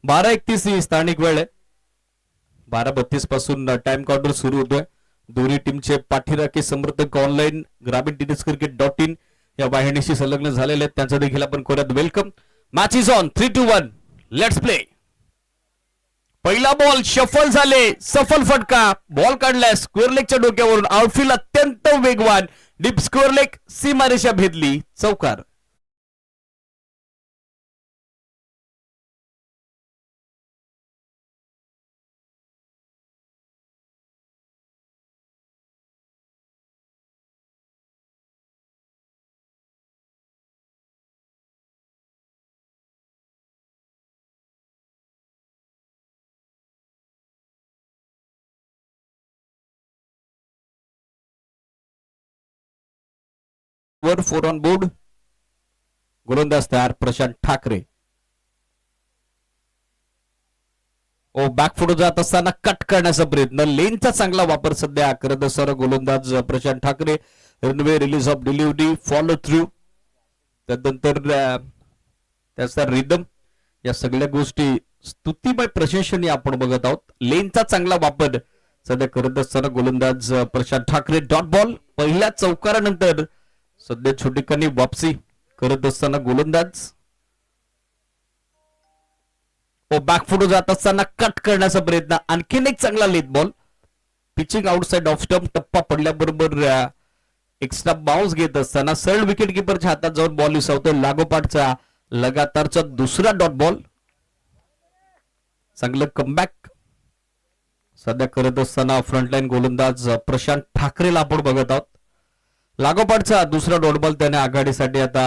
12:31 ही स्थानिक वेळ आहे. 12:32 पासून टाइम काउंटर सुरू होतोय. दोन्ही टीमचे पाठीराखे समर्थक ऑनलाईन ग्रामीण टेनिस क्रिकेट.in या वाहिनीशी संलग्न झालेले आहेत. त्यांचं देखील आपण करूयात welcome. Match is on. 3-2-1 let's play. पहिला बॉल शफल झाले, सफल फटका, बॉल काढलाय स्क्वेअर लेगच्या डोक्यावरून. आउटफील्ड अत्यंत वेगवान, डीप स्क्वेअर लेग सीमारेषा भेदली, चौकार. वर 4 ऑन बोर्ड. गोलंदाज तयार प्रशांत ठाकरे. ओ बॅकफुट जात असताना कट करण्याचा प्रयत्न, लेनचा चांगला वापर सध्या करत असणारा गोलंदाज Prashant Thackeray. Runway release of delivery, follow through, त्यानंतर त्याचा रिदम, या सगळ्या गोष्टी स्तुतीमय प्रशंसनीय आपण बघत आहोत. लेनचा चांगला वापर सध्या करत असताना गोलंदाज प्रशांत ठाकरे. डॉट बॉल पहिल्या चौकारानंतर सध्या छोटेखानी वापसी करत असताना गोलंदाज. ओ बॅकफुट जात असताना कट करण्याचा प्रयत्न, आणखीन एक चांगला late ball. Pitching outside off stump, टप्पा पडल्याबरोबर एक्स्ट्रा बाउन्स घेत असताना सरळ विकेट किपरच्या हातात जाऊन बॉल विसावतोय. लागोपाठचा लगातारचा दुसरा डॉट बॉल. चांगलं कमबॅक सध्या करत असताना फ्रंटलाईन गोलंदाज प्रशांत ठाकरेला आपण बघत आहोत. लागोपाठचा दुसरा डॉट बॉल त्याने आघाडीसाठी आता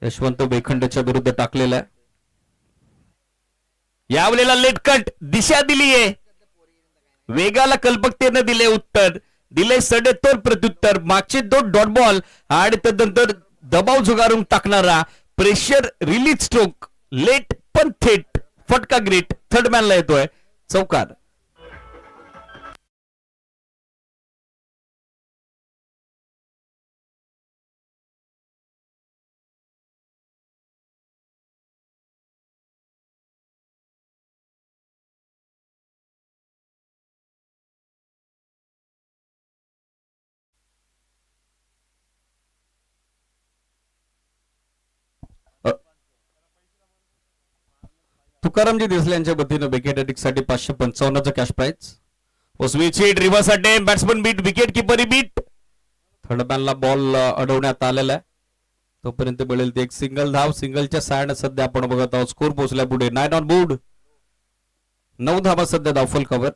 यशवंत वेखंडेच्या विरुद्ध टाकलेला आहे. यावेळेला लेट कट, दिशा दिलीये, वेगाला कल्पकतेने दिले उत्तर, दिले सडेतोड प्रत्युत्तर. मागचे 2 डॉट बॉल आणि त्यानंतर दबाव झुगारून टाकणारा प्रेशर रिलीज स्ट्रोक, लेट पण थेट फटका ग्रेट थर्ड मॅनला येतोय, चौकार. तुकारामजी देसले यांच्या वतीनं विकेट साठी 555चा cash prize. Switch hit, reverse attempt, batsman beat, wicket keeper beat. Third मॅनला बॉल अडवण्यात आलेला आहे. तोपर्यंत मिळेल ते एक सिंगल धाव. सिंगलच्या सायन सध्या आपण बघत आहोत. स्कोर पोहोचल्या पुढे 9 ऑन बोर्ड. 9 धावा सध्या धावफल कव्हर.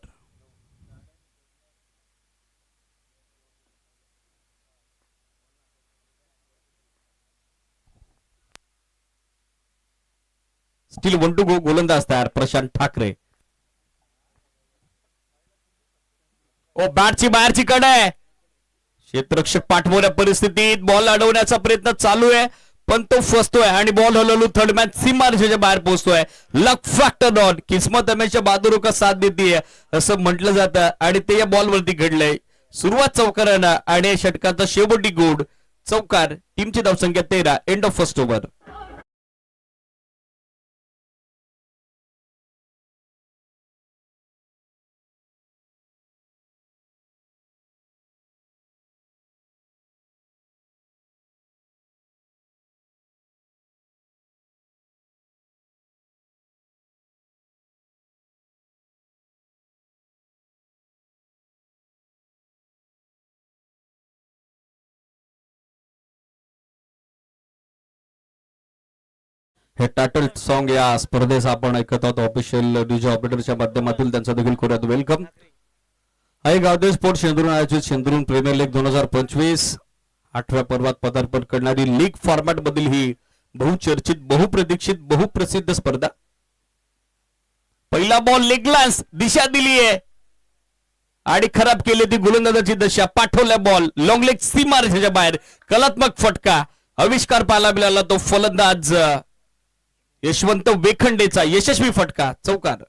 Still 1 to go. गोलंदाज तयार प्रशांत ठाकरे. ओ बॅटची बाहेरची कड आहे, क्षेत्ररक्षक पाठवण्या परिस्थितीत बॉल अडवण्याचा प्रयत्न चालू आहे, पण तो फसतोय आणि बॉल हलवून थर्ड मॅन सीमारेषेच्या बाहेर पोहोचतोय. लक फॅक्टर ऑन, किस्मत हमेशा बहादुरों का साथ देती है असं म्हटलं जातं आणि ते या बॉलवरती घडलंय. सुरुवात चौकारानं आणि या षटकाचा शेवटी गोड, चौकार. टीमची धावसंख्या 13. End of first over. हे टायटल सॉन्ग या स्पर्धेस आपण ऐकत आहोत ऑफिशियल डीजे ऑपरेटरच्या माध्यमातून. त्यांचा देखील करूयात वेलकम. आहे गावदेव स्पोर्ट शेंद्रून आयोजित शेंद्रून प्रीमियर लीग 2025 8व्या पर्वात पदार्पण करणारी लीग फॉर्मॅट मधील ही बहुचर्चित, बहुप्रतीक्षित, बहुप्रसिद्ध स्पर्धा. पहिला बॉल लेगलास, दिशा दिलीये आणि खराब केली ती गोलंदाजाची दशा. पाठवल्या बॉल लॉंग लेग सीमारेषेच्या बाहेर, कलात्मक फटका. आविष्कार पाहायला मिळाला तो फलंदाज यशवंत वेखंडेचा यशस्वी फटका, चौकार.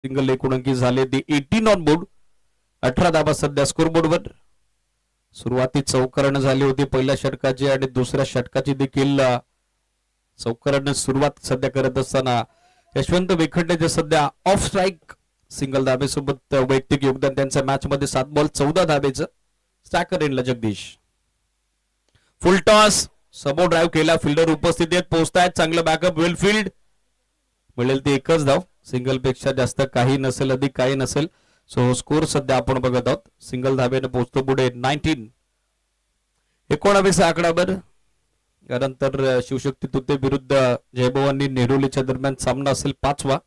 सिंगल एकूण अंकी झाले ती 18 ऑन बोर्ड. 18 धाबा सध्या स्कोरबोर्डवर. सुरुवाती चौकारानं झाली होती पहिल्या षटकाची आणि दुसऱ्या षटकाची देखील चौकारानं सुरुवात सध्या करत असताना यशवंत वेखंडे सध्या ऑफ स्ट्राईक सिंगल धाबेसोबत वैयक्तिक योगदान त्यांच्या मॅच मध्ये 7 बॉल 14 धाबेचं. स्टॅकर एंडला जगदीश. फुल टॉस समोर ड्राईव्ह केला. फिल्डर उपस्थितीत पोहोचतायत. चांगलं बॅकअप वेलफील्ड. मिळेल ती एकच धाव. सिंगल पेक्षा जास्त काही नसेल अधिक काही नसेल. सो स्कोर सध्या आपण बघत आहोत. सिंगल धाब्याने पोहोचतो पुढे 19 आकडावर. यानंतर शिवशक्ती तुते विरुद्ध जयभवानी नेहरुलीच्या दरम्यान सामना असेल 5वा.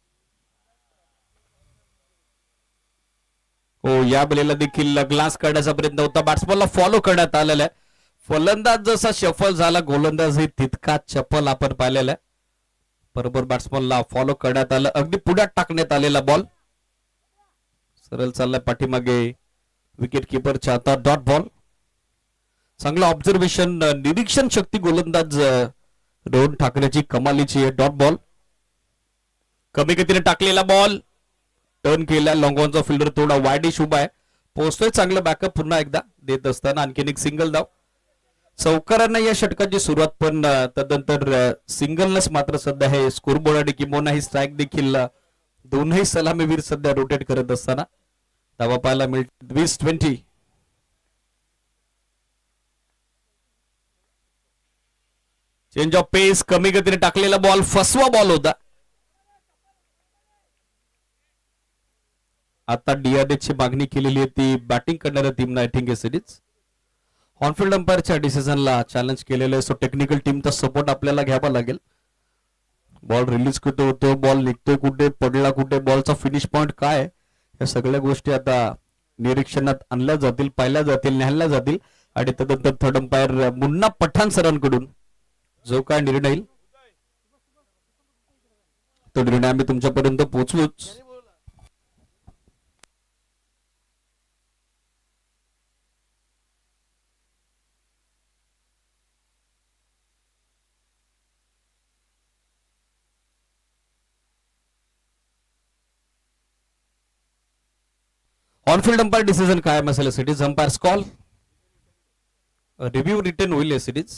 हो या बेलेला देखील ग्लास करण्याचा प्रयत्न होता. बॅट्समनला फॉलो करण्यात आलेला आहे. फलंदाज जसा शफल झाला गोलंदाजही तितका चपल आपण पाहिलेला आहे. बरोबर बॅट्समनला फॉलो करण्यात आलं. अगदी पुढ्यात टाकण्यात आलेला बॉल सरळ चाललाय पाठीमागे. विकेट किपरच्या आता डॉट बॉल. चांगलं ऑब्झर्वेशन निरीक्षण शक्ती गोलंदाज रोहन ठाकरेची कमालीची. Dot ball. कमी गतीने टाकलेला बॉल टर्न केला. लॉंग ऑनचा फिल्डर थोडा वाईडिश उभा आहे. पोहोचतोय. चांगलं बॅकअप पुन्हा एकदा देत असताना आणखीन एक सिंगल धाव. चौकारांना या षटकाची सुरुवात पण तदनंतर सिंगलनेस मात्र सध्या हे स्कोरबोर्ड आणि किंबहुना ही स्ट्राईक देखील दोनही सलामीवीर सध्या रोटेट करत असताना धावा पाहायला मिळते. 20-20. चेंज ऑफ पेस. कमी गतीने टाकलेला बॉल फसवा बॉल होता. आता डीआरएची मागणी केलेली आहे ती बॅटिंग करणाऱ्या टीमना थिंक सिरीज. ऑनफिल्ड अंपायरच्या डिसिजनला चॅलेंज केलेलं आहे. सो टेक्निकल टीमचा सपोर्ट आपल्याला घ्यावा लागेल. बॉल रिलीज कुठे होतो, बॉल निघतोय कुठे, पडला कुठे, बॉलचा फिनिश पॉइंट काय, या सगळ्या गोष्टी आता निरीक्षणात आणल्या जातील, पाहिल्या जातील, न्यायला जातील आणि तदनंतर थर्ड अंपायर मुन्ना पठाण सरांकडून जो काय निर्णय येईल तो निर्णय आम्ही तुमच्यापर्यंत पोहोचवूच. ऑनफिल्ड अंपायर डिसिजन काय असेल cities umpires call. Review return होईल सिटीज.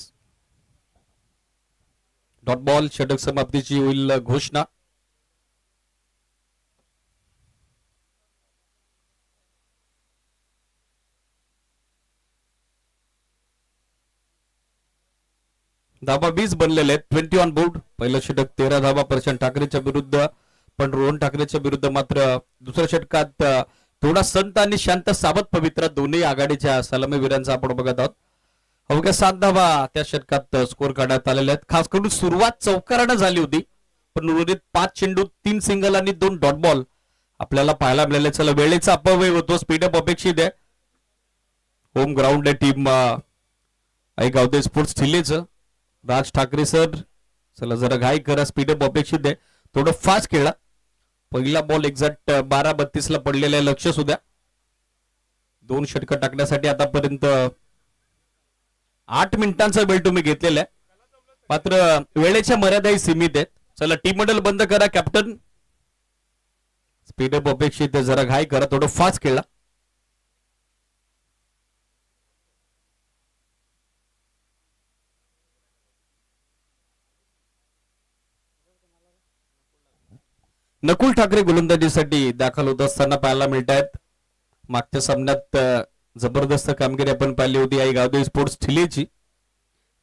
Dot ball. षटक समाप्तीची होईल घोषणा. धाबा 20 बनलेले आहेत. 20 ऑन बोर्ड. पहिलं षटक 13 धाबा प्रशांत ठाकरेच्या विरुद्ध, पण रोहन ठाकरेच्या विरुद्ध मात्र दुसऱ्या षटकात थोडा संत आणि शांत सावध पवित्र दोन्ही आघाडीच्या सलामीवीरांचा आपण बघत आहोत. अवघ्या 7 धावा त्या षटकात स्कोर काढण्यात आलेले आहेत. खास करून सुरुवात चौकारानं झाली होती, पण उर्वरित 5 चेंडू 3 सिंगल आणि 2 डॉट बॉल आपल्याला पाहायला मिळाले. चला वेळेचा अपव्यय होतो. स्पीडअप अपेक्षित आहे. होम ग्राउंड आहे टीम आई गावदे स्पोर्ट्स ठिल्लेच. राज ठाकरे सर चला जरा घाई करा. स्पीडअप अपेक्षित आहे. थोडं फास्ट खेळा. पहिला बॉल एक्झॅक्ट 12:32 ला पडलेला आहे. लक्ष सुद्धा 2 षटकं टाकण्यासाठी आतापर्यंत 8 मिनिटांचा वेळ तुम्ही घेतलेला आहे. मात्र वेळेच्या मर्यादाही सीमित आहेत. चला टीम मॉडेल बंद करा. कॅप्टन स्पीडअप अपेक्षित आहे. जरा घाई करा. थोडं फास्ट खेळा. नकुल ठाकरे गोलंदाजीसाठी दाखल होत असताना पाहायला मिळत आहेत. मागच्या सामन्यात जबरदस्त कामगिरी आपण पाहिली होती आई गावदे स्पोर्ट्स ठिलेची.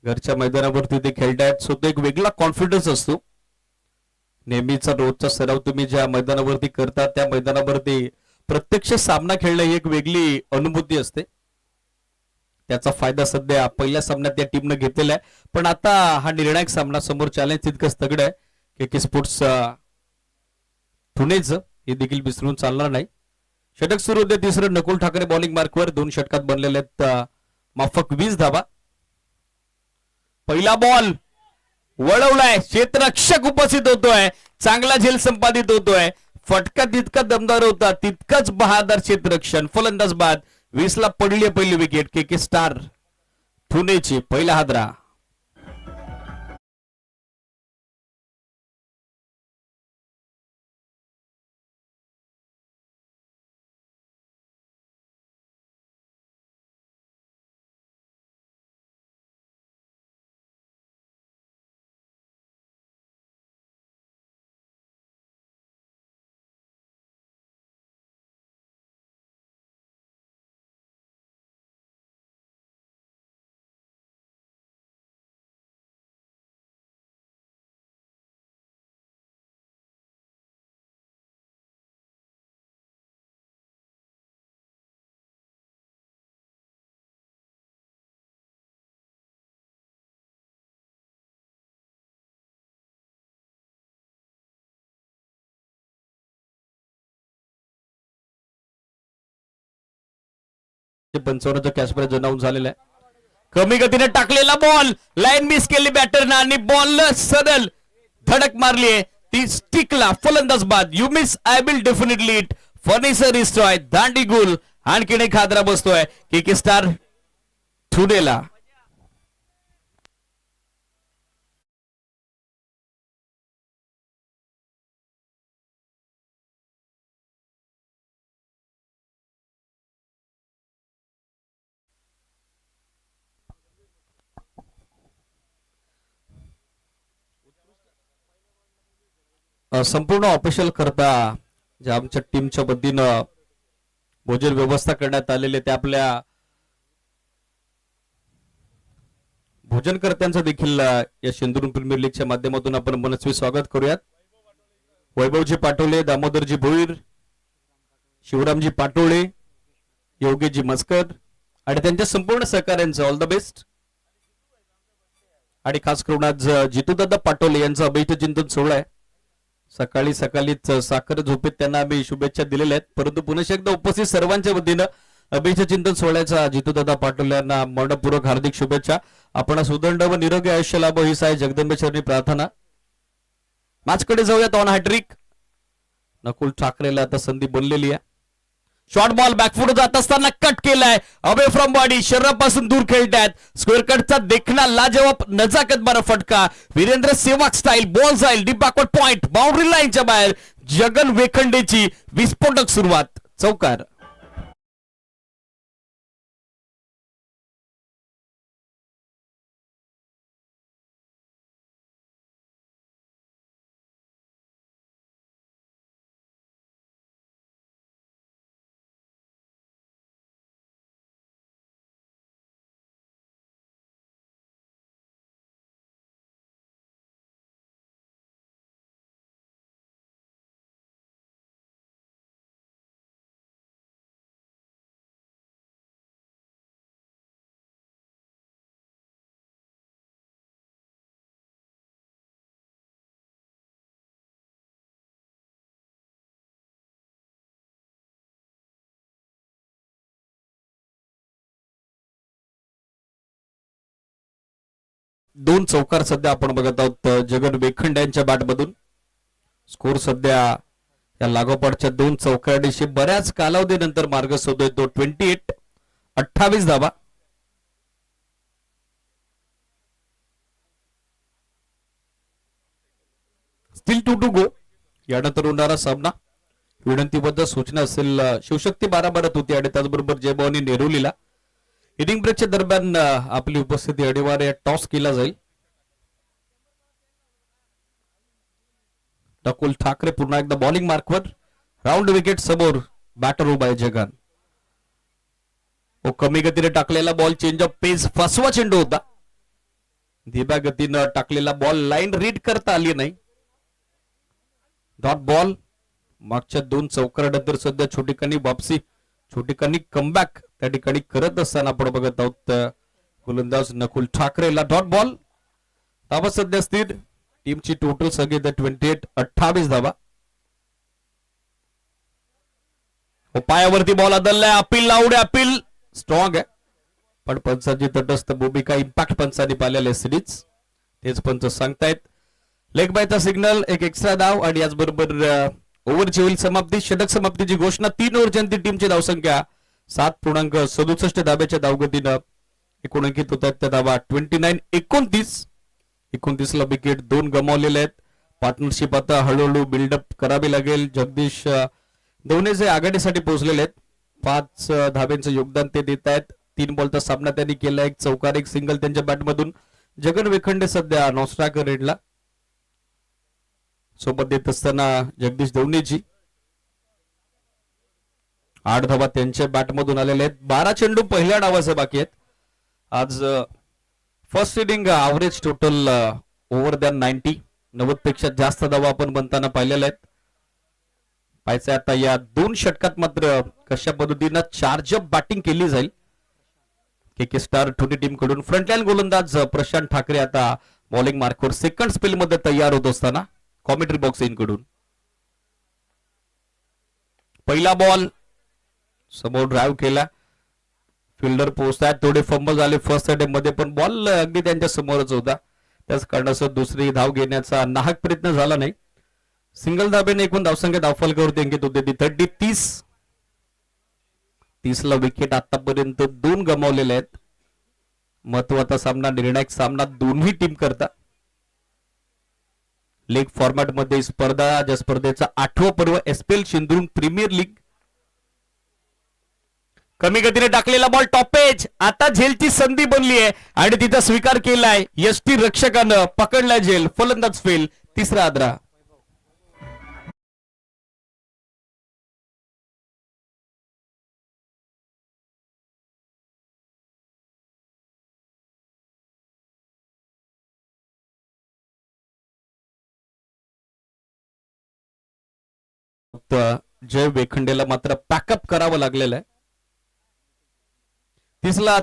घरच्या मैदानावरती ते खेळतायत. सो तो एक वेगळा कॉन्फिडन्स असतो. नेहमीचा रोजचा सराव तुम्ही ज्या मैदानावरती करता त्या मैदानावरती प्रत्यक्ष सामना खेळणं ही एक वेगळी अनुभूती असते. त्याचा फायदा सध्या पहिल्या सामन्यात या टीमनं घेतलेला आहे. पण आता हा निर्णायक सामना समोर चॅलेंज तितकंच तगड आहे की स्पोर्ट्स पुणेच हे देखील विसरून चालणार नाही. षटक सुरू होते. तिसरं नकुल ठाकरे बॉलिंग मार्कवर. 2 षटकात बनलेले आहेत माफक 20 धावा. पहिला बॉल वळवलाय. क्षेत्ररक्षक उपस्थित होतोय. चांगला झेल संपादित होतोय. फटका तितका दमदार होता, तितकाच बहादर क्षेत्ररक्षण. फलंदाज बाद. 20 ला पडली पहिली विकेट. के स्टार पुणेची पहिला हादरा. 155चा कॅच प्राइस अनाउन्स झालेला आहे. कमी गतीने टाकलेला बॉल लाईन मिस केली बॅटरनं आणि बॉल सरळ धडक मारली ती स्टिकला. फलंदाज बाद. You miss I will definitely it. Furniture इस्टॉय दांडी गुल. आणखीन एक हादरा बसतोय के स्टार ठुडेला. संपूर्ण ऑफिशियल करता जे आमच्या टीमच्या वतीनं भोजन व्यवस्था करण्यात आलेले ते आपल्या भोजनकर्त्यांचं देखील या सिंधुदुर्ग प्रीमियर लीगच्या माध्यमातून आपण मनस्वी स्वागत करूयात. वैभवजी पाटोळे, दामोदरजी भोईर, शिवरामजी पाटोळे, योगेशजी मस्कर आणि त्यांच्या संपूर्ण सहकार्यांचं ऑल द बेस्ट. आणि खास करून आज जितूदादा पाटोळे यांचा अभिष्ट चिंतन सोहळा आहे. सकाळी सकाळीच साखर झोपेत त्यांना आम्ही शुभेच्छा दिलेल्या आहेत, परंतु पुन्हा एकदा उपस्थित सर्वांच्या वतीनं अभिष्ट चिंतन सोहळ्याचा जितूदादा पाटोळे यांना मनपूर्वक हार्दिक शुभेच्छा. आपण सुदंड व निरोगी आयुष्य लाभ ही साय जगदंबेश्वरी प्रार्थना. मॅचकडे जाऊयात. ऑन हॅट्रिक नकुल ठाकरेला आता संधी बनलेली आहे. शॉर्ट बॉल बॅकफुट जात असताना कट केलाय. अवे फ्रॉम बॉडी शरीरापासून दूर खेळतायत. स्क्वेअर कटचा देखणा लाजवाब नजाकत बारा फटका. वीरेंद्र सेवाग स्टाईल बॉल जाईल डीप बॅकवर्ड पॉइंट बाउंड्री लाईनच्या बाहेर. जगन वेखंडेची विस्फोटक सुरुवात. चौकार. दोन चौकार सध्या आपण बघत आहोत जगन वेखंडे यांच्या बॅटमधून. स्कोर सध्या या लागोपाठच्या दोन चौकारांशी बऱ्याच कालावधीनंतर मार्ग शोधतोय तो. 28 धावा. Still 2 to go. यानंतर होणारा सामना विनंतीबद्ध सूचना असेल शिवशक्ती 12 होती आणि त्याचबरोबर जयभवानी नेरुलीला. इनिंग ब्रेकच्या दरम्यान आपली उपस्थिती अनिवार्य टॉस केला जाईल. नकुल ठाकरे पुन्हा एकदा बॉलिंग मार्कवर. राऊंड विकेट समोर बॅटर उभा आहे जगन. कमी गतीने टाकलेला बॉल चेंज ऑफ पेस फसवा चेंडू होता. धीम्या गतीनं टाकलेला बॉल लाईन रीड करता आली नाही. Dot ball. मागच्या दोन चौकारानंतर सध्या छोटीकानी वापसी छोटीकानी कमबॅक त्या ठिकाणी करत असताना आपण बघत आहोत गोलंदाज नकुल ठाकरेला. Dot ball. धावा सध्या स्थिर. टीमची टोटल सगळी 28 धावा. पायावरती ball आदललाय. Appeal Lawade. Appeal strong आहे पण पंचांची तटस्थ भूमिका इम्पॅक्ट पंचांनी पाहिलेले सिरीज तेच पंच सांगतायत. लेग बायचा सिग्नल एक एक्स्ट्रा धाव आणि याचबरोबर ओव्हरची होईल समाप्ती. षटक समाप्तीची घोषणा. 3 ओव्हरच्या टीमची धावसंख्या 7.67 धाब्याच्या धावगतीनं एकूण अंकित होत आहेत. त्या धावा 29-29 ला विकेट 2 गमावलेले आहेत. पार्टनरशिप आता हळूहळू बिल्डअप करावी लागेल. जगदीश दोन्ही जे आघाडीसाठी पोहोचलेले आहेत 5 धाब्यांचं योगदान ते देत आहेत. 3 बॉलचा सामना त्यांनी केला. एक चौकार एक सिंगल त्यांच्या बॅटमधून. जगन वेखंडे सध्या नॉस्ट्राकर रेडला सोबत देत असताना जगदीश दवणेजी 8 धावा त्यांच्या बॅटमधून आलेले आहेत. 12 चेंडू पहिल्या डावाचे बाकी आहेत. आज first inning average total over than 90 पेक्षा जास्त धावा आपण बनताना पाहिलेल्या आहेत. पाहायचं आता या 2 षटकात मात्र कशा पद्धतीनं चार्जअप बॅटिंग केली जाईल. के स्टार ठुणे टीम कडून फ्रंटलाईन गोलंदाज प्रशांत ठाकरे आता बॉलिंग मार्कवर सेकंड स्पेल मध्ये तयार होत असताना कॉमेंट्री बॉक्स इनकडून पहिला बॉल समोर ड्राइव्ह केला. फिल्डर पोहोचतात, थोडे फंबल झाले फर्स्ट अटेम्प्ट मध्ये, पण बॉल अगदी त्यांच्या समोरच होता. त्याच कारणासह दुसरी धाव घेण्याचा नाहक प्रयत्न झाला नाही. सिंगल धाब्याने एकूण धावसंख्या धावफलकावरती अंकित होते ती 30ला विकेट आतापर्यंत 2 गमावलेले आहेत. महत्वाचा सामना, निर्णायक सामना दोन्ही टीम करता. लीग फॉर्मॅट मध्ये स्पर्धा, ज्या स्पर्धेचा 8वं पर्व एसपीएल सिंधुदुर्ग प्रीमियर लीग. कमी गतीने टाकलेला बॉल टॉपेज, आता झेलची संधी बनली आहे आणि तिचा स्वीकार केलाय यष्टी रक्षकानं. पकडलाय झेल, फलंदाज फेल, तिसरा आदरा. जय वेखंडेला मात्र पॅकअप करावं लागलेलं आहे.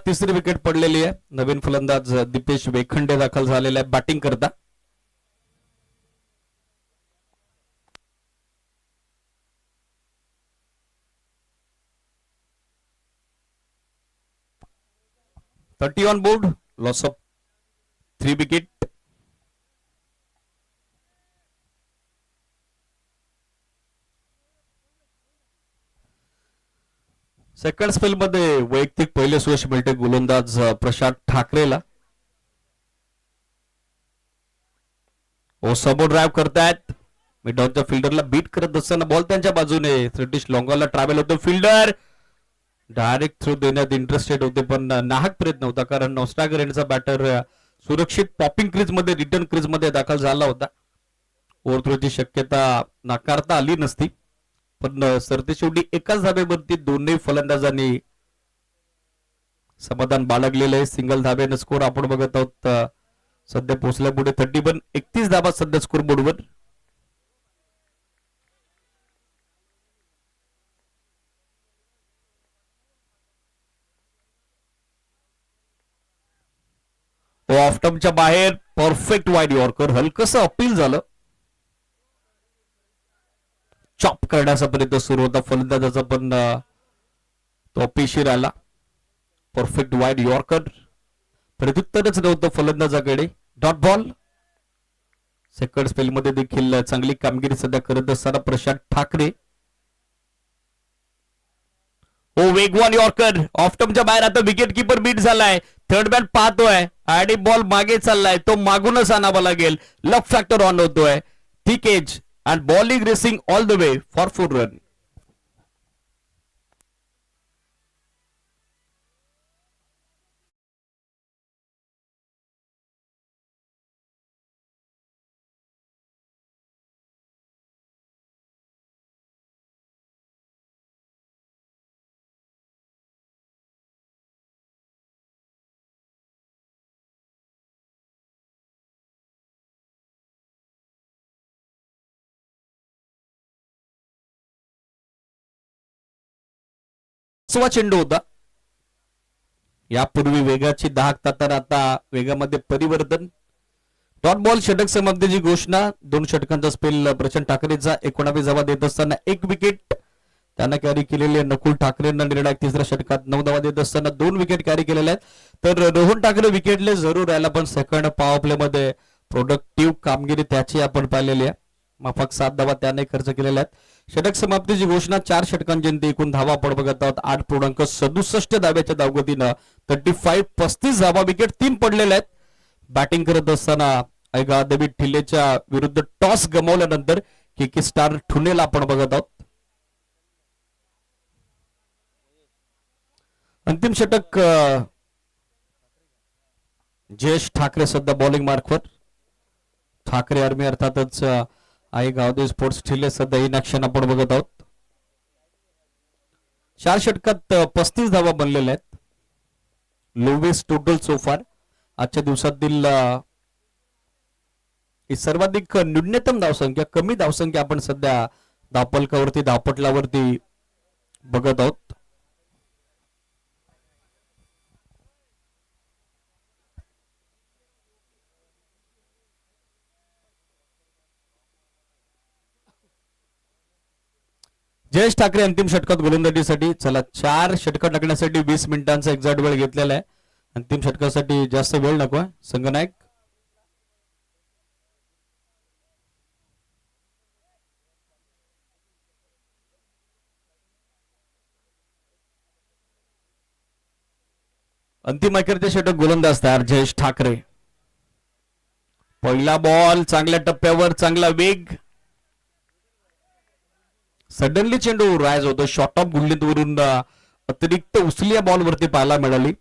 तिसरी विकेट पडलेली आहे. नवीन फलंदाज दीपेश वेखंडे दाखल झालेला आहे बॅटिंग करता. Thirty on board, loss of 3 wicket. Second spell मध्ये वैयक्तिक पहिले यश मिळते गोलंदाज प्रशांत ठाकरेला. समोर ड्राईव्ह करतायत, मिड ऑनच्या फिल्डरला बीट करत असताना बॉल त्यांच्या बाजूने. सतीश लॉंगॉला ट्रॅव्हल होतो, फिल्डर डायरेक्ट थ्रू देण्यात इंटरेस्टेड होते, पण नाहक प्रयत्न होता, कारण नॉस्टागर यांचा बॅटर सुरक्षित पॉपिंग क्रीज मध्ये, रिटर्न क्रीज मध्ये दाखल झाला होता. ओव्हरथ्रोची शक्यता नाकारता आली नसती, पण सरतेशेवटी एकाच धाब्यावरती दोन्ही फलंदाजांनी समाधान बाळगलेलं आहे. सिंगल धाब्याने स्कोर आपण बघत आहोत. सध्या पोहोचल्या पुढे 31 धाबा सध्या स्कोर बोर्डवर. ऑफ टर्मच्या बाहेर परफेक्ट वाईड यॉर्कर, हलकसं अपील झालं. चॉप करण्याचा प्रयत्न सुरू होता फलंदाजाचा, पण तो अपयशी आला. परफेक्ट वाईड यॉर्कर, प्रत्युत्तरच नव्हतं फलंदाजाकडे. Dot ball. सेकंड स्पेल मध्ये देखील चांगली कामगिरी सध्या करत असताना प्रशांत ठाकरे. वेगवान यॉर्कर, ऑफ टर्मच्या बाहेर. आता विकेट किपर बीट झालाय, थर्ड बॅट पाहतोय आणि बॉल मागे चाललाय, तो मागूनच आणावा लागेल. लक फॅक्टर ऑन होतोय. Thick edge and bowling racing all the way for 4 run. चेंडू होता. यापूर्वी वेगाची दाहकता, तर आता वेगामध्ये परिवर्तन. Dot ball. षटक समाप्तीची घोषणा. 2 षटकांचा स्पेल प्रशांत ठाकरेचा 19 धावा देत असताना 1 विकेट त्यांना कॅरी केलेली आहे. नकुल ठाकरेंना निर्णायक तिसऱ्या षटकात 9 धावा देत असताना 2 विकेट कॅरी केलेल्या आहेत. तर रोहन ठाकरे विकेटले जरूर राहिला, पण सेकंड पॉवर प्ले मध्ये प्रोडक्टिव्ह कामगिरी त्याची आपण पाहिलेली आहे. माफक 7 धावा त्याने खर्च केलेल्या आहेत. षटक समाप्तीची घोषणा. 4 षटकांची एकूण धावा आपण बघत आहोत 8.67 धाव्याच्या धावगतीनं 35 धावा. विकेट 3 पडलेल्या आहेत. बॅटिंग करत असताना ऐगा डेव्हिड ठिल्लेच्या विरुद्ध टॉस गमावल्यानंतर के स्टार ठुनेला आपण बघत आहोत. अंतिम षटक जयेश ठाकरे सध्या बॉलिंग मार्कवर. ठाकरे आर्मी अर्थातच आई गावदे स्पोर्ट्स ठिल्ले सध्या इन ऍक्शन आपण बघत आहोत. 4 षटकात 35 धावा बनलेल्या आहेत. लोवेस्ट टोटल सोफार आजच्या दिवसातील सर्वाधिक न्यूनतम धावसंख्या, कमी धावसंख्या आपण सध्या धावपलकावरती, धावपटलावरती बघत आहोत. जयेश ठाकरे अंतिम षटकात गोलंदाजीसाठी. चला 4 षटक टाकण्यासाठी 20 मिनिटांचा एक्झॅक्ट वेळ घेतलेला आहे. अंतिम षटकासाठी जास्त वेळ नको आहे. संघनायक अंतिम अखेरचे षटक गोलंदाज तयार जयेश ठाकरे. पहिला बॉल चांगल्या टप्प्यावर, चांगला वेग. सडनली चेंडू रायज होतो. शॉर्ट ऑफ गुंडीतवरून अतिरिक्त उचलिया बॉल वरती पाहायला मिळाली.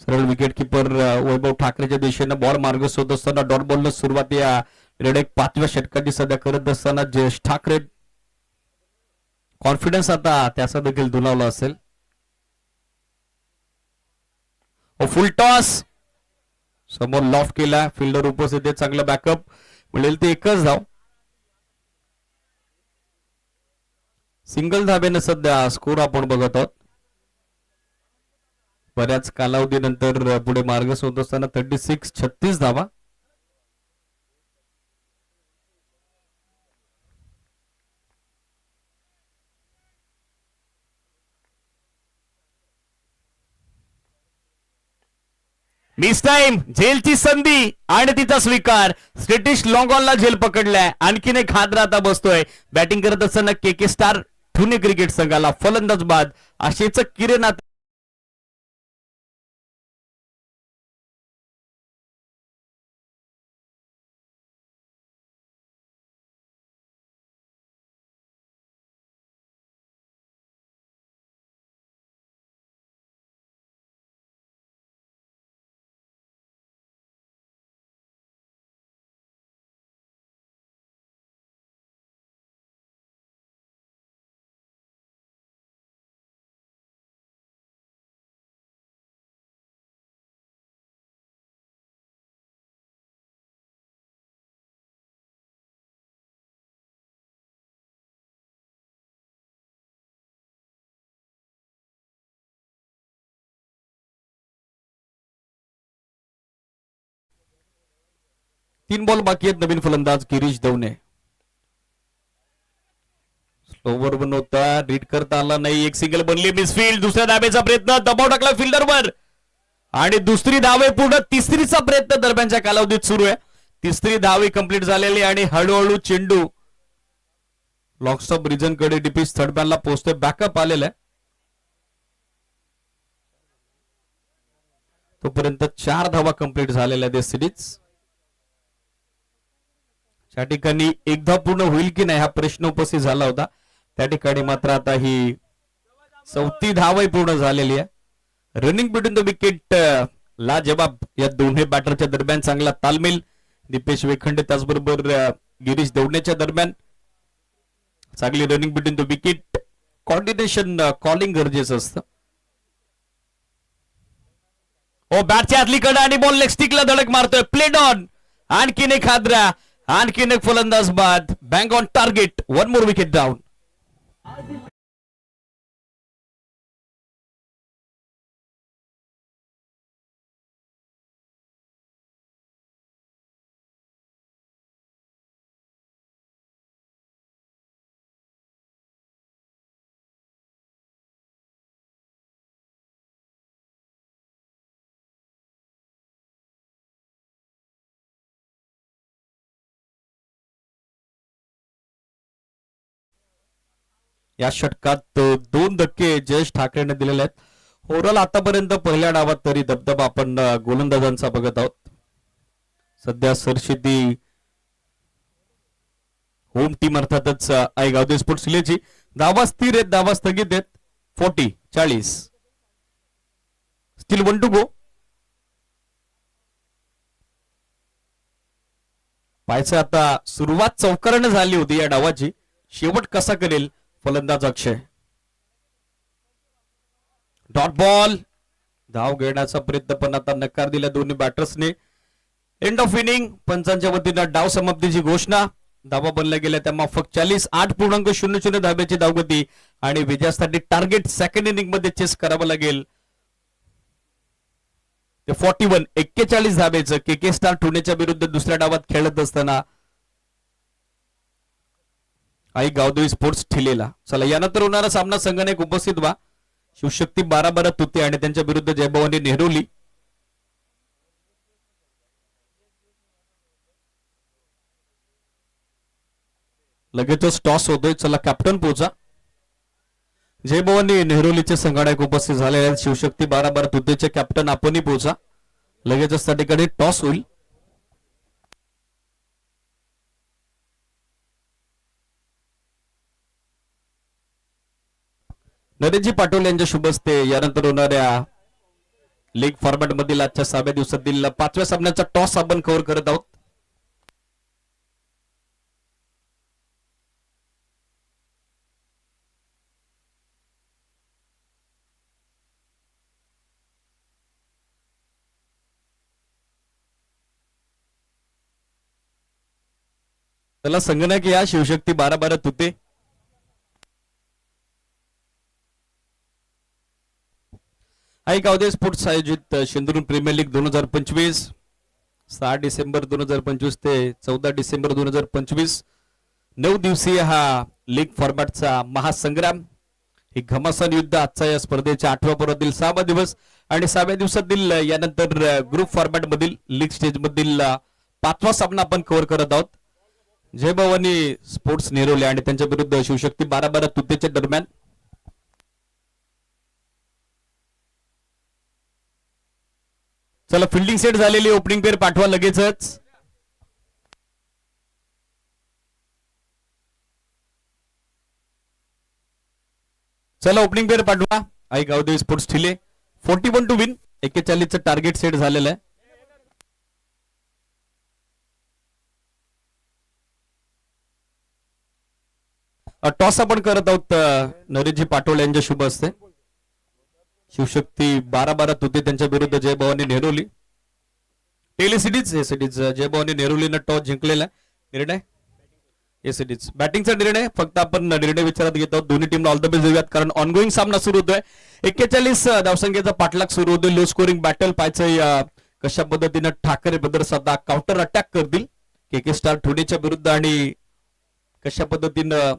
सरळ विकेट किपर वैभव ठाकरेच्या दिशेने बॉल मार्गस्थ होत असताना डॉट बॉलला सुरुवात या रेडेक 5व्या षटकाची सध्या करत असताना जयेश ठाकरे कॉन्फिडन्स आता त्याचा देखील दुलावला असेल. फुल टॉस समोर लॉफ केला. फिल्डर उपस्थित आहे. चांगला बॅकअप मिळेल ते एकच धाव. सिंगल धाब्याने सध्या स्कोर आपण बघत आहोत. बऱ्याच कालावधीनंतर पुढे मार्गस्थ होत असताना 36 धावा. मिस टाइम, झेलची संधी आणि तिचा स्वीकार. स्टेटिश लॉंग ऑनला झेल पकडलाय. आणखीन एक हादरा आता बसतोय. बॅटिंग करत असताना के स्टार ठुणे क्रिकेट संघाला फलंदाज बाद आशेचं किरण. तीन बॉल बाकी आहेत. नवीन फलंदाज गिरीश दवणे. स्लोवर बनवता रीड करता आला नाही. एक सिंगल बनली. मिसफील्ड. दुसऱ्या धावेचा प्रयत्न. दबाव टाकला फिल्डरवर आणि दुसरी धावे पूर्ण. तिसरीचा प्रयत्न दरम्यानच्या कालावधीत सुरू आहे. तिसरी धावे कंप्लीट झालेली आणि हळूहळू चेंडू लॉकस्टॉप रिजन कडे डीपीस थर्ड मॅनला पोहोचतोय. बॅकअप आलेला आहे. तोपर्यंत 4 धावा कंप्लीट झालेल्या आहेत सिरीज. त्या ठिकाणी एकदा पूर्ण होईल की नाही हा प्रश्न उपस्थित झाला होता. त्या ठिकाणी मात्र आता ही 4थी धाव पूर्ण झालेली आहे. रनिंग बिटवीन द विकेट ला जवाब या दोन्ही बॅटरच्या दरम्यान चांगला तालमेल. दीपेश वेखंडे त्याचबरोबर गिरीश दवणेच्या दरम्यान चांगली running between the wicket. Coordination calling गरजेचं असतं. बॅटच्या आतलीकडे आणि बॉल लेग स्टिकला धडक मारतोय. Played on. आणखीन एक हादरा. आणखीन एक फलंदाज बाद. Bang on target. 1 more wicket down. या षटकात 2 धक्के जयेश ठाकरेने दिलेले आहेत. ओव्हरऑल आतापर्यंत पहिल्या डावात तरी दबदबा आपण गोलंदाजांचा बघत आहोत. सध्या सरशिती होम टीम अर्थातच आई गावदे स्पोर्ट्स सिलेची. धावा स्थिर आहेत. धावा स्थगित आहेत. 40 स्टील 1 टू गो. पाहायचं आता सुरुवात चौकाराने झाली होती या डावाची. शेवट कसा करेल फलंदाज अक्षय. Dot ball. धाव घेण्याचा प्रयत्न पण आता नकार दिला दोन्ही बॅटर्सने. End of inning. पंचांच्या वतीनं डाव समाप्तीची घोषणा. धावा बनल्या गेल्या त्या माफक 40. 8.00 धाब्याची धावगती आणि विजयासाठी टार्गेट सेकंड इनिंग मध्ये चेस करावं लागेल. ते 41 धाब्याचं के स्टार ठुणेच्या विरुद्ध दुसऱ्या डावात खेळत असताना आई गावदेवी स्पोर्ट्स ठिलेला. चला यानंतर होणारा सामना संघाने उपस्थित व्हा. शिवशक्ती 12-12 तुते आणि त्यांच्या विरुद्ध जयभवानी नेहरोली. लगेचच टॉस होतोय. चला कॅप्टन पोचा. जयभवानी नेहरोलीचे संघानायक उपस्थित झाले आहेत. शिवशक्ती 12-12 तुतेचे कॅप्टन आपणही पोचा. लगेचच त्या ठिकाणी टॉस होईल. नरेशजी पाटोले यांच्या शुभ हस्ते यानंतर होणाऱ्या लीग फॉर्मॅट मधील आजच्या 6व्या दिवसातील 5व्या सामन्याचा टॉस आपण कव्हर करत आहोत. त्याला संगणक या शिवशक्ती 12-12 तुते. आई गावदेवी स्पोर्ट्स आयोजित शेंदूर प्रीमियर लीग 2025 6 डिसेंबर 2025 ते 14 डिसेंबर 2025 9 दिवसीय हा लीग फॉर्मॅटचा महासंग्राम. ही घमासान युद्ध आजचा या स्पर्धेच्या 8व्या पर्वातील 6वा दिवस आणि 6व्या दिवसातील यानंतर ग्रुप फॉर्मॅट मधील लीग स्टेज मधील 5वा सामना आपण कव्हर करत आहोत. जयभवानी स्पोर्ट्स नेहरोली आणि त्यांच्या विरुद्ध शिवशक्ती 12-12 तुतेच्या दरम्यान. चला फिल्डिंग सेट झालेली ओपनिंग पेअर पाठवा लगेचच. चला ओपनिंग पेअर पाठवा. आई गावदेवी स्पोर्ट्स ठिले 41 टू विन. 41चं टार्गेट सेट झालेलं आहे. टॉस आपण करत आहोत नरेशजी पाटोळे यांच्या शुभ हस्ते. शिवशक्ती 12-12 तुते त्यांच्या विरुद्ध जयभवानी नेहरोली. टेलिसिटीज एसिटीज जयभवानी नेहरोलीनं टॉस जिंकलेला आहे. निर्णय एसिटीज बॅटिंगचा निर्णय. फक्त आपण निर्णय विचारात घेत आहोत. दोन्ही टीमला ऑल द बेस्ट देऊयात कारण ऑनगोईंग सामना सुरू होतोय. 41 धावसंख्येचा पाठलाग सुरू होतोय. लो स्कोरिंग बॅटल पाहायचं कशा पद्धतीनं ठाकरे ब्रदर्स आता काउंटर अटॅक करतील के स्टार ठोडेच्या विरुद्ध आणि कशा पद्धतीनं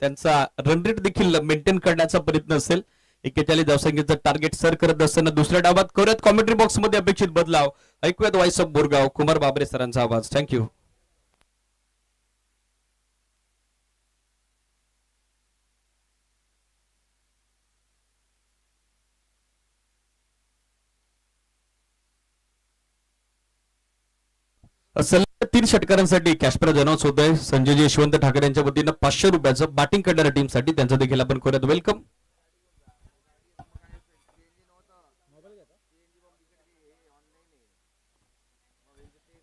त्यांचा रन रेट देखील मेंटेन करण्याचा प्रयत्न असेल. 41 धावसंख्येचं टार्गेट सर करत असताना दुसऱ्या डावात करूयात कॉमेंट्री बॉक्स मध्ये अपेक्षित बदलाव. ऐकूयात व्हॉइस ऑफ बोरगाव कुमार बाबरे सरांचा आवाज. थँक्यू. सलग 3 षटकारांसाठी कॅश प्राइज अनाउन्स होत आहे. संजय यशवंत ठाकरे यांच्या वतीनं 500 रुपयाचं बॅटिंग करणाऱ्या टीमसाठी त्यांचं देखील आपण करूयात वेलकम.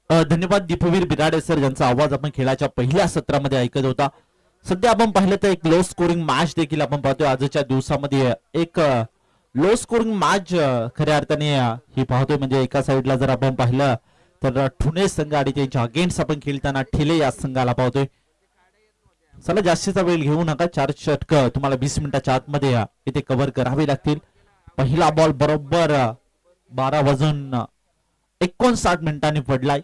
धन्यवाद दीपवीर बिराडे सर ज्यांचा आवाज आपण खेळाच्या पहिल्या सत्रामध्ये ऐकत होता. सध्या आपण पाहिलं तर एक लो स्कोरिंग मॅच देखील आपण पाहतोय. आजच्या दिवसामध्ये एक लो स्कोरिंग मॅच खऱ्या अर्थाने ही पाहतोय. म्हणजे एका साईडला जर आपण पाहिलं तर ठुणे संघ आणि त्यांच्या अगेन्स्ट आपण खेळताना ठिले या संघाला पाहतोय. चला जास्तीचा वेळ घेऊ नका. 4 षटक तुम्हाला 20 मिनिटाच्या आतमध्ये इथे कव्हर करावे लागतील. पहिला बॉल बरोबर 12 वाजून 59 मिनिटांनी पडलाय.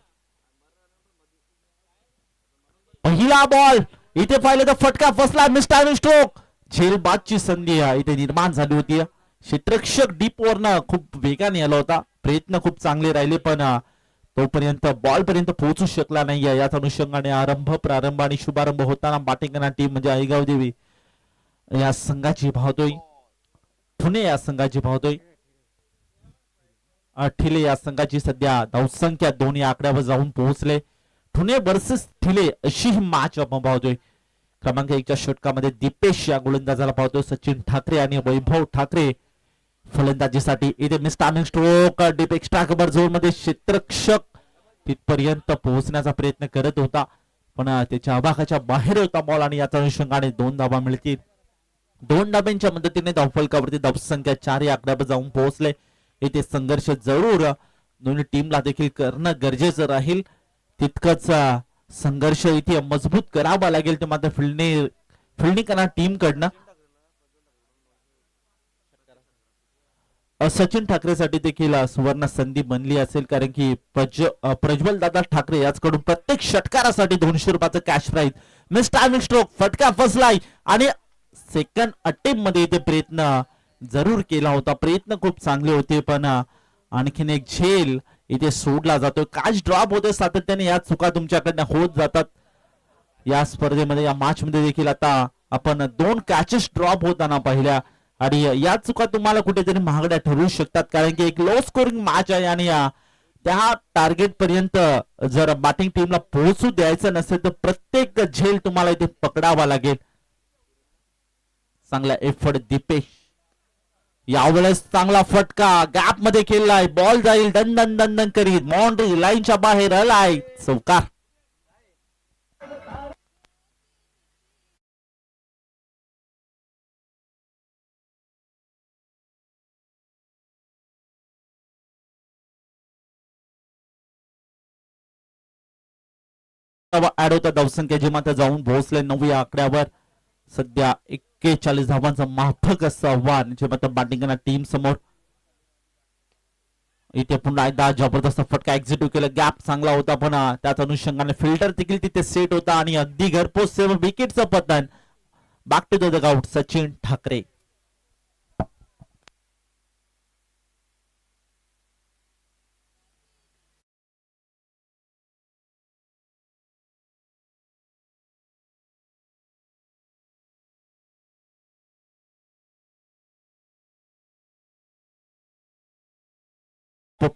पहिला बॉल इथे पाहिलं तर फटका फसला. मिस्टर स्ट्रोक झेलबादची संधी इथे निर्माण झाली होती. क्षेत्ररक्षक डीप वरनं खूप वेगाने आला होता. प्रयत्न खूप चांगले राहिले पण तोपर्यंत बॉल पर्यंत पोहोचू शकला नाहीये. याच अनुषंगाने प्रारंभ आणि शुभारंभ होताना बॅटिंग करणारी टीम म्हणजे आईगाव देवी या संघाची पाहतोय. ठुणे या संघाची पाहतोय. ठिले या संघाची सध्या धावसंख्या दोन्ही आकड्यावर जाऊन पोहोचले. ठुणे वर्सेस ठिले अशी ही मॅच आपण पाहतोय. क्रमांक 1च्या षटकामध्ये दीपेश या गोलंदाजाला पाहतोय. सचिन ठाकरे आणि वैभव ठाकरे फलंदाजीसाठी. इथे mister stroke deep extra cover zone मध्ये क्षेत्ररक्षक तिथपर्यंत पोहोचण्याचा प्रयत्न करत होता पण त्याच्या आवाकाच्या बाहेर होता बॉल आणि याच्या अनुषंगाने 2 धावा मिळतील. 2 धाब्यांच्या मदतीने धावफलकावरती धावसंख्या 4 या आकड्यावर जाऊन पोहोचले. इथे संघर्ष जरूर दोन्ही टीमला देखील करणं गरजेचं राहील. तितकंच संघर्ष इथे मजबूत करावा लागेल. ते मात्र फिल्डिंग करणार टीम कडनं सचिन ठाकरेसाठी देखील सुवर्ण संधी बनली असेल, कारण की प्रज्वल दादा ठाकरे याचकडून प्रत्येक षटकारासाठी 200 रुपयाचं cash prize. Miss timing stroke, फटका फसलाय आणि सेकंड अटेम्प्ट मध्ये इथे प्रयत्न जरूर केला होता. प्रयत्न खूप चांगले होते, पण आणखीन एक झेल इथे सोडला जातोय. कॅच ड्रॉप होते सातत्याने, या चुका तुमच्याकडनं होत जातात या स्पर्धेमध्ये. या मॅच मध्ये देखील आता आपण 2 कॅचेस ड्रॉप होताना पाहिल्या आणि या चुका तुम्हाला कुठेतरी महागड्या ठरू शकतात, कारण की एक लो स्कोरिंग मॅच आहे आणि त्या टार्गेट पर्यंत जर बॅटिंग टीमला पोहोचू द्यायचं नसेल तर प्रत्येक झेल तुम्हाला इथे पकडावा लागेल. चांगला एफर्ट दीपेश, यावेळेस चांगला फटका गॅप मध्ये केलाय. बॉल जाईल दन दन दन दन करीत, बाउंड्री लाईनच्या बाहेर आलाय, चौकार. ऍड होता धावसंख्या जी मात्र जाऊन पोहोचले 9 या आकड्यावर. सध्या 41 धावांचं माफक असं आव्हान जे मात्र बॅटिंग करणार टीम समोर. इथे पुन्हा एकदा जबरदस्त फटका एक्झिक्यूट केला. गॅप चांगला होता, पण त्याच अनुषंगाने फिल्टर देखील तिथे सेट होता आणि अगदी घरपोच विकेटचं पतन. Back to the dugout Sachin Thackeray.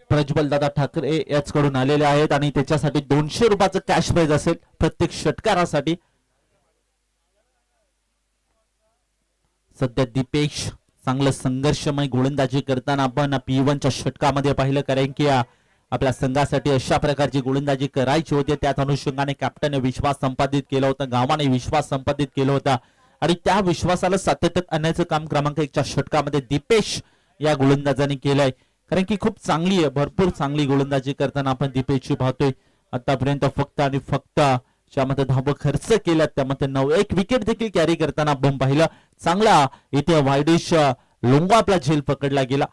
Prajwal Dada Thackeray याचकडून आलेले आहेत आणि त्याच्यासाठी 200 रुपयाचं कॅश प्राइज असेल प्रत्येक षटकारासाठी. सध्या दीपेश चांगलं संघर्षमय गोलंदाजी करताना आपण P1च्या षटकामध्ये पाहिलं, कारण की आपल्या संघासाठी अशा प्रकारची गोलंदाजी करायची होती. त्याच अनुषंगाने कॅप्टनने विश्वास संपादित केला होता, गावाने विश्वास संपादित केला होता आणि त्या विश्वासाला सातत्यात आणण्याचं काम क्रमांक 1च्या षटकामध्ये दीपेश या गोलंदाजाने केलंय. कारण की खूप चांगली आहे, भरपूर चांगली गोलंदाजी करताना आपण दीपेशची पाहतोय. आतापर्यंत फक्त आणि फक्त ज्यामध्ये धाव खर्च केल्यात त्यामध्ये 1 विकेट देखील कॅरी करताना आपण पाहिलं. चांगला इथे वायडिश लोंगापला झेल पकडला गेला.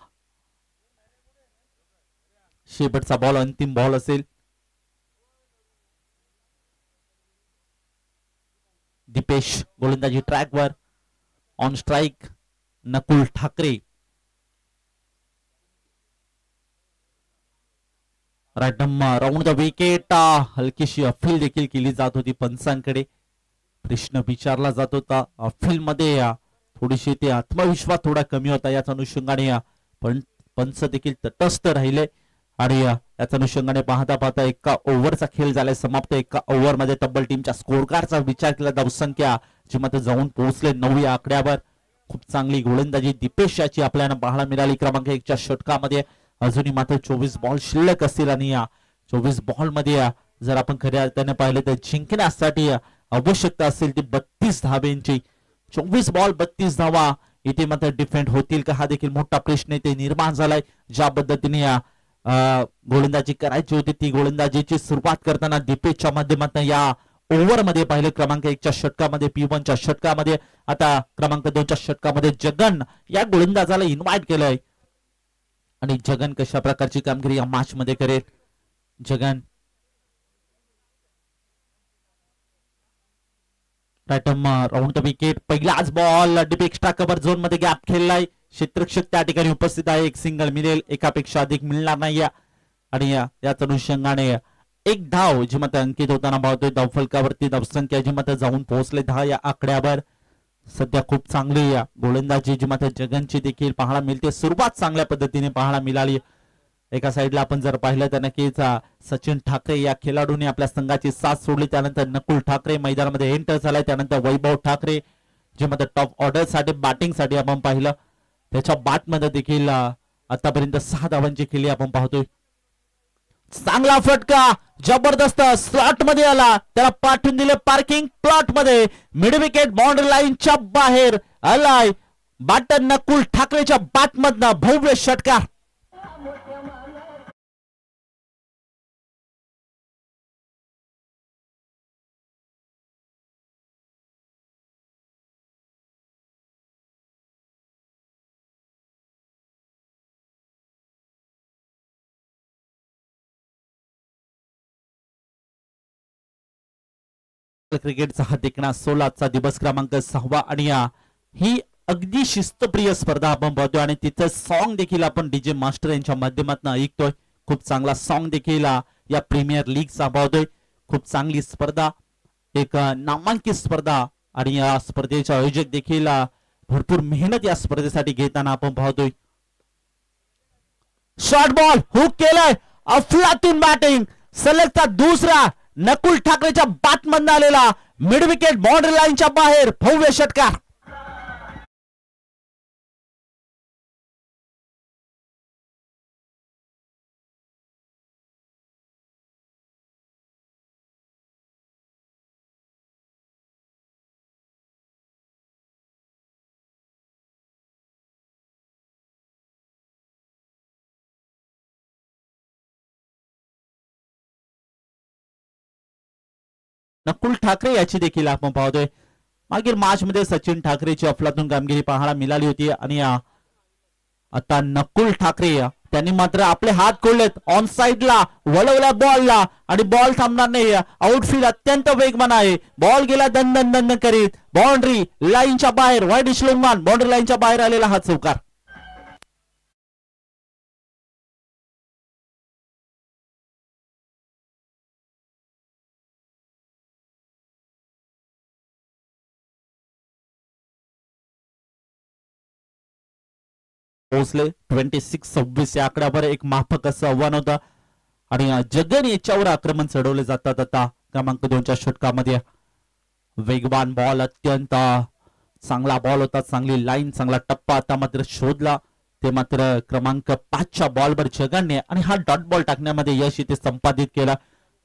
शेवटचा बॉल अंतिम बॉल असेल. दीपेश गोलंदाजी ट्रॅकवर, on strike Nakul Thackeray. Round the wicket. हलकीशी अपील देखील केली जात होती पंचांकडे. प्रश्न विचारला जात होता अपील मध्ये थोडीशी ते आत्मविश्वास थोडा कमी होता. याच अनुषंगाने पण पंच देखील तटस्थ राहिले आणि याच अनुषंगाने पाहता पाहता एका ओव्हरचा खेळ झालाय समाप्त. एका ओव्हर मध्ये तब्बल टीमच्या स्कोरकारचा विचार केला धावसंख्या जी मात्र जाऊन पोहोचले 9 या आकड्यावर. खूप चांगली गोलंदाजी दीपेश याची आपल्याला पाहायला मिळाली क्रमांक 1च्या षटकामध्ये. अजूनही मात्र 24 बॉल शिल्लक असतील आणि या 24 बॉल मध्ये जर आपण खऱ्या अर्थाने पाहिलं तर जिंकण्यासाठी आवश्यकता असेल ती 32 धावेंची. 24 बॉल 32 धावा इथे मात्र डिफेंड होतील का हा देखील मोठा प्रश्न इथे निर्माण झालाय. ज्या पद्धतीने गोलंदाजी करायची होती ती गोलंदाजीची सुरुवात करताना दीपेशच्या माध्यमातून या ओव्हर मध्ये पाहिलं क्रमांक 1च्या षटकामध्ये, P1च्या षटकामध्ये. आता क्रमांक 2च्या षटकामध्ये जगन या गोलंदाजाला इन्व्हाइट केलंय आणि जगन कशा प्रकारची कामगिरी या मॅच मध्ये करेल. Jagan round the wicket. पहिलाच ball deep extra cover zone मध्ये गॅप खेळलाय. क्षेत्ररक्षक त्या ठिकाणी उपस्थित आहे. एक सिंगल मिळेल, एकापेक्षा अधिक मिळणार नाही आणि याच अनुषंगाने 1 धाव जी मात्र अंकित होताना पाहतोय. धावफलकावरती धावसंख्या जी मात्र जाऊन पोहोचले 10 या आकड्यावर. सध्या खूप चांगली गोलंदाजी जी मात्र जगनची देखील पाहायला मिळते. सुरुवात चांगल्या पद्धतीने पाहायला मिळाली. एका साईडला आपण जर पाहिलं तर नक्कीच सचिन ठाकरे या खेळाडूने आपल्या संघाची साथ सोडली. त्यानंतर नकुल ठाकरे मैदानामध्ये एंटर झालाय. त्यानंतर वैभव ठाकरे जे मात्र टॉप ऑर्डर साठी बॅटिंग साठी आपण पाहिलं. त्याच्या बॅट मध्ये देखील आतापर्यंत 6 धावांची खेळी आपण पाहतोय. चांगला फटका जबरदस्त स्लॉट मध्ये आला, त्याला पाठवून दिले पार्किंग प्लॉट मध्ये. मिड विकेट बाउंड्री लाईनच्या बाहेर आलाय. बॅटर नकुल ठाकरेच्या बॅट मधनं भव्य षटकार. क्रिकेटचा हा देखणा 16चा दिवस क्रमांक 6 आणि ही अगदी शिस्तप्रिय स्पर्धा आपण पाहतोय आणि तिचं सॉन्ग देखील आपण डीजे मास्टर यांच्या माध्यमातून ऐकतोय. खूप चांगला सॉन्ग देखील या प्रीमियर लीगचा पाहतोय. खूप चांगली स्पर्धा, एक नामांकित स्पर्धा आणि या स्पर्धेचे आयोजक देखील भरपूर मेहनत या स्पर्धेसाठी घेताना आपण पाहतोय. शॉर्ट बॉल हुक केलाय, अफलातून बॅटिंग, सलगचा दुसरा नकुल ठाकरेच्या बॅटमधून आलेला मिड विकेट बाउंड्री लाईनच्या बाहेर भव्य षटकार. नकुल ठाकरे याची देखील आपण पाहतोय. मागील मॅच मध्ये सचिन ठाकरेची अफलातून कामगिरी पाहायला मिळाली होती आणि आता नकुल ठाकरे त्यांनी मात्र आपले हात खोललेत, ऑन साइडला वळवला बॉलला आणि बॉल थांबणार नाही. आउटफील्ड अत्यंत वेगवान आहे, बॉल गेला दन दन दन करीत बाउंड्री लाईनच्या बाहेर, वाईड श्लोमान बाउंड्री लाईनच्या बाहेर आलेला हा चौकार. पोहोचले 26-26 या आकड्यावर एक माफक असं आव्हान होतं आणि जगन याच्यावर आक्रमण चढवले जातात. आता क्रमांक 2च्या षटकामध्ये वेगवान बॉल, अत्यंत चांगला बॉल होता, चांगली लाईन, चांगला टप्पा आता मात्र शोधला. ते मात्र क्रमांक 5च्या बॉलवर जगनने आणि हा डॉट बॉल टाकण्यामध्ये यश इथे संपादित केला.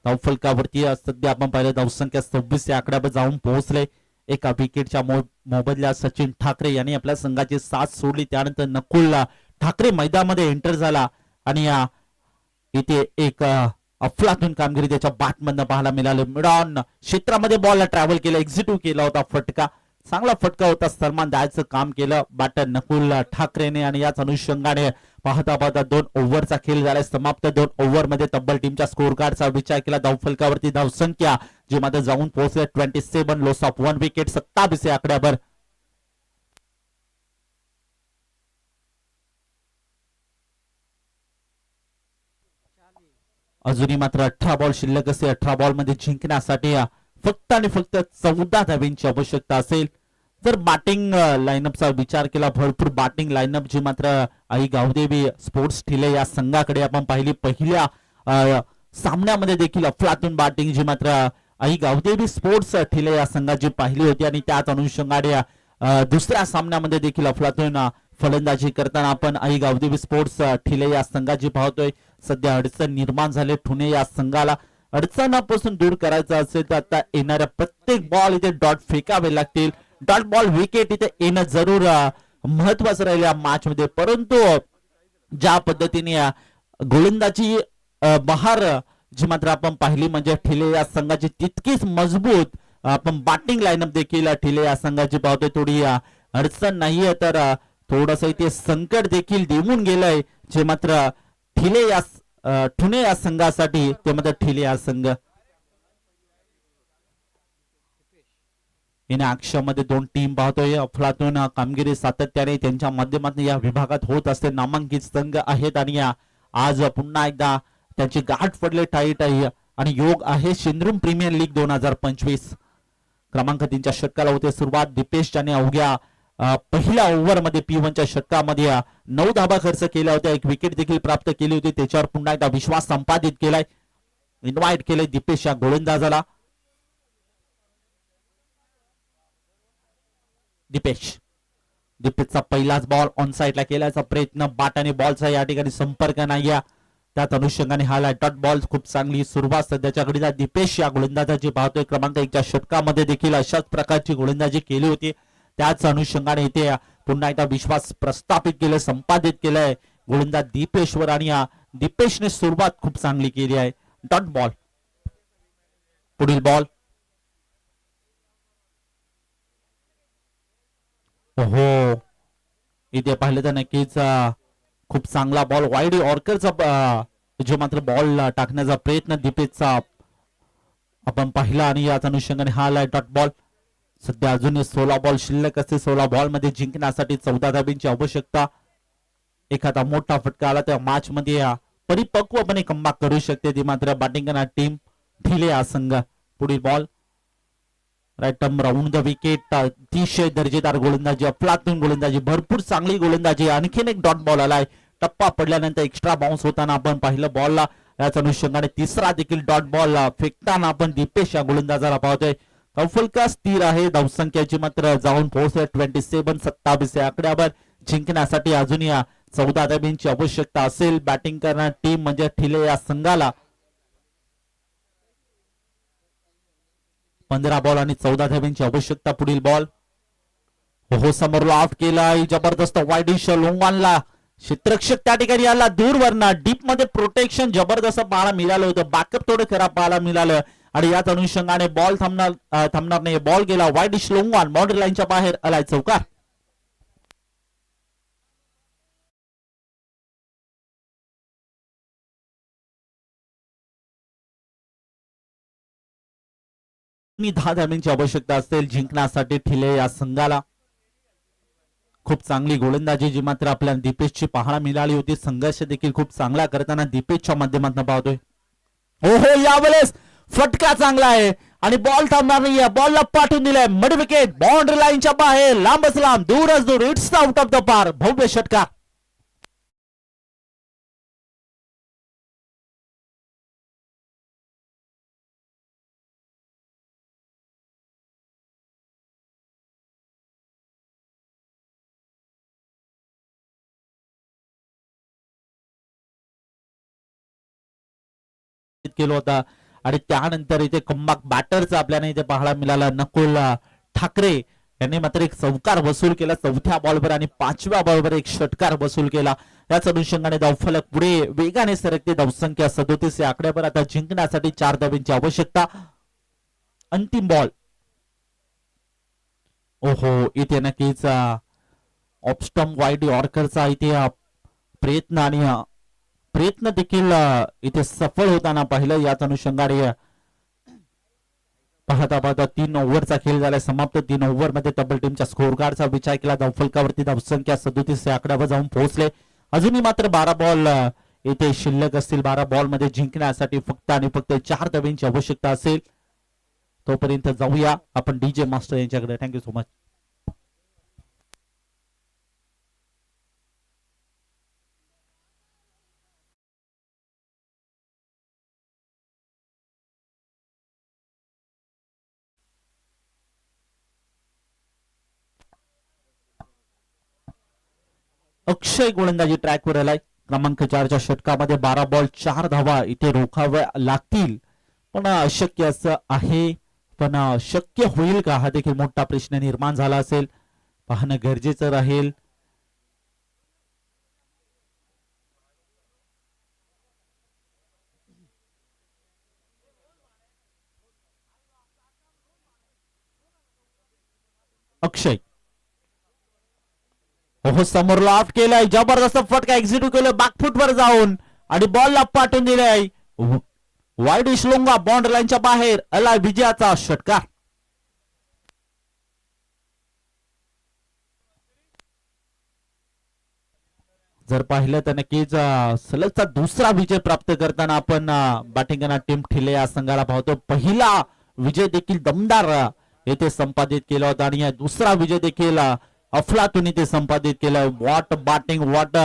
धावफलकावरती सध्या आपण पाहिलं धावसंख्या 26 या आकड्यावर जाऊन पोहोचले. एका विकेटच्या मोबदल्यात सचिन ठाकरे यांनी आपल्या संघाची साथ सोडली. त्यानंतर नकुल ठाकरे मैदानामध्ये एंटर झाला आणि इथे एक अफलातून कामगिरी त्याच्या बॅटमधनं पाहायला मिळालं. मिड ऑन क्षेत्रामध्ये बॉलला ट्रॅव्हल केलं, एक्झिक्यूट केला होता फटका, चांगला फटका होता, सन्मान द्यायचं काम केलं बॅटर नकुल ठाकरेने आणि याच अनुषंगाने पाहता पाहता 2 ओव्हरचा खेळ झाला समाप्त. 2 ओव्हर मध्ये तब्बल टीमच्या स्कोर कार्डचा विचार केला. धावफलकावरती धावसंख्या जी मात्र जाऊन पोहोचले 27, लॉस ऑफ 1 विकेट 27 या आकड्यावर. अजूनही मात्र 18 बॉल शिल्लक असे. 18 बॉल मध्ये जिंकण्यासाठी फक्त आणि फक्त 14 धाव्यांची आवश्यकता असेल. जर बॅटिंग लाईनअपचा विचार केला, भरपूर बॅटिंग लाईनअप जी मात्र आई गावदेवी स्पोर्ट्स ठिले या संघाकडे आपण पाहिली. पहिल्या सामन्यामध्ये देखील अफलातून बॅटिंग जी मात्र आई गावदेवी स्पोर्ट्स ठिले या संघाची पाहिली होती आणि त्याच अनुषंगाने दुसऱ्या सामन्यामध्ये देखील अफलातून फलंदाजी करताना आपण आई गावदेवी स्पोर्ट्स ठिले या संघाची पाहतोय. सध्या अडचण निर्माण झाले ठुणे या संघाला. अडचणापासून दूर करायचं असेल तर आता येणाऱ्या प्रत्येक बॉल इथे डॉट फेकावे लागतील. डॉट बॉल विकेट इथे येणं जरूर महत्वाचं राहील या मॅच मध्ये. परंतु ज्या पद्धतीने गोलंदाजी बहार जी मात्र आपण पाहिली म्हणजे ठिले या संघाची तितकीच मजबूत आपण बॅटिंग लाईनअप देखील ठिले या संघाची पाहतोय. थोडी अडचण नाहीये तर थोडस इथे संकट देखील देऊन गेलंय जे मात्र ठुणे या संघासाठी. ते मात्र ठिले या संघ इन मध्ये 2 टीम पाहतोय. अफलातून कामगिरी सातत्याने त्यांच्या माध्यमातून या विभागात होत असते. नामांकित संघ आहेत आणि आज पुन्हा एकदा त्यांची गाठ पडले टाईट आहे आणि योग आहे सिंधुदुर्ग प्रीमियर लीग 2025. क्रमांक 3च्या षटकाला होते सुरुवात. दीपेश ज्याने अवघ्या पहिल्या ओव्हरमध्ये P1च्या षटकामध्ये 9 धाबा खर्च केल्या होत्या, 1 विकेट देखील प्राप्त केली होती. त्याच्यावर पुन्हा एकदा विश्वास संपादित केलाय, इन्व्हाइट केले दीपेश या गोलंदाजाला. दीपेशचा पहिलाच बॉल ऑन साइडला केल्याचा प्रयत्न, बाट आणि बॉलचा या ठिकाणी संपर्क नाही. त्याच अनुषंगाने हा डॉट बॉल खूप चांगली सुरुवात सध्याच्या घडीला दीपेश या गोलंदाजाची पाहतोय. क्रमांक 1च्या षटकामध्ये देखील अशाच प्रकारची गोलंदाजी केली होती. त्याच अनुषंगाने इथे पुन्हा एकदा विश्वास प्रस्थापित केले, संपादित केलंय गोलंदाज दीपेशवर आणि दीपेशने सुरुवात खूप चांगली केली आहे. डॉट बॉल, पुढील बॉल, हो इथे पाहिलं तर नक्कीच खूप चांगला बॉल, वाईड ऑर्करचा जो मात्र बॉल टाकण्याचा प्रयत्न दीपेशचा आपण पाहिला आणि याच अनुषंगाने हा आलाय डॉट बॉल. सध्या अजूनही 16 बॉल शिल्लक असते. 16 बॉल मध्ये जिंकण्यासाठी 14 धाब्यांची आवश्यकता. एखादा मोठा फटका आला तर मॅच मध्ये परिपक्वपणे कमबॅक करू शकते ती मात्र बॅटिंग करणार टीम ठिले हा संघ. पुढील ball right round the wicket. अतिशय दर्जेदार गोलंदाजी, अफलातून गोलंदाजी, भरपूर चांगली गोलंदाजी. आणखीन एक डॉट बॉल आलाय. टप्पा पडल्यानंतर एक्स्ट्रा बाउन्स होताना आपण पाहिलं बॉलला. याच अनुषंगाने तिसरा देखील डॉट बॉल फेकताना आपण दीपेश या गोलंदाजाला पाहतोय. फलका स्थिर आहे. धावसंख्याची मात्र जाऊन पोहोचले 27-27 या आकड्यावर. जिंकण्यासाठी अजून या 14 धाब्यांची आवश्यकता असेल बॅटिंग करणार टीम म्हणजे ठिले या संघाला. 15 बॉल आणि 14 धाब्यांची आवश्यकता. पुढील बॉल हो समोरला आउट केलाय. जबरदस्त वाईडिश लोंगानला क्षेत्ररक्षक त्या ठिकाणी आला दूरवरना. डीप मध्ये प्रोटेक्शन जबरदस्त पाहायला मिळालं होतं. बॅकअप थोडं खराब पाहायला मिळालं आणि याच अनुषंगाने बॉल थांबणार नाही. बॉल गेला वाईडिश लोंगान बाउंड्री लाईनच्या बाहेर आलाय चौकार. आणि 10 धाब्यांची आवश्यकता असेल जिंकण्यासाठी ठिले या संघाला. खूप चांगली गोलंदाजी जी मात्र आपल्याला दीपेशची पाहायला मिळाली होती. संघर्ष देखील खूप चांगला करताना दीपेशच्या माध्यमातून पाहतोय. हो यावेळेस फटका चांगला आहे आणि बॉल थांबणार नाहीये. बॉलला पाठवून दिलाय मिड विकेट बाउंड्री लाईनच्या बाहेर. लांबच लांब दूरच दूर. इट्स आउट ऑफ द पार. भव्य षटकार. केला होता आणि त्यानंतर इथे कमबॅक बॅटरचा आपल्याला इथे पाहायला मिळाला. नकुल ठाकरे यांनी मात्र एक चौकार वसूल केला 4थ्या बॉलवर आणि 5व्या बॉलवर एक षटकार वसूल केला. याच अनुषंगाने धावफलक पुढे वेगाने सरकते. धावसंख्या 37 या आकड्यावर. आता जिंकण्यासाठी 4 धाब्यांची आवश्यकता. अंतिम बॉल. ओहो इथे नक्कीच ऑफस्टंप वाईड यॉर्करचा इथे प्रयत्न देखील इथे सफळ होताना पाहिलं. याच अनुषंगाने पाहता पाहता 3 ओव्हरचा खेळ झाला समाप्त. 3 ओव्हर मध्ये डबल टीमच्या स्कोर कार्डचा विचार केला. धावफलकावरती धावसंख्या 37 या आकड्यावर जाऊन पोहोचले. अजूनही मात्र 12 बॉल इथे शिल्लक असतील. 12 बॉल मध्ये जिंकण्यासाठी फक्त आणि फक्त 4 धाब्यांची आवश्यकता असेल. तोपर्यंत जाऊया आपण डीजे मास्टर यांच्याकडे. Thank you so much. अक्षय गोलंदाजी ट्रॅकवर आलाय. क्रमांक 4च्या षटकामध्ये 12 बॉल 4 धावा इथे रोखाव्या लागतील. पण अशक्य असं आहे. पण शक्य होईल का हा देखील मोठा प्रश्न निर्माण झाला असेल. पाहणं गरजेचं राहील. अक्षय हो समोरला ऑफ केलाय. जबरदस्त फटका एक्झिक्यूट केलं बॅकफुट वर जाऊन आणि बॉलला पाठवून दिलाय. वाईडिश लोंगा बाउंड्री लाईनच्या बाहेर आला विजयाचा षटकार. जर पाहिलं तर नक्कीच सलगचा दुसरा विजय प्राप्त करताना आपण बॅटिंग करणार टीम ठिले या संघाला पाहतो. पहिला विजय देखील दमदार येथे संपादित केला होता आणि दुसरा विजय देखील अफलातून इथे संपादित केला. What batting, what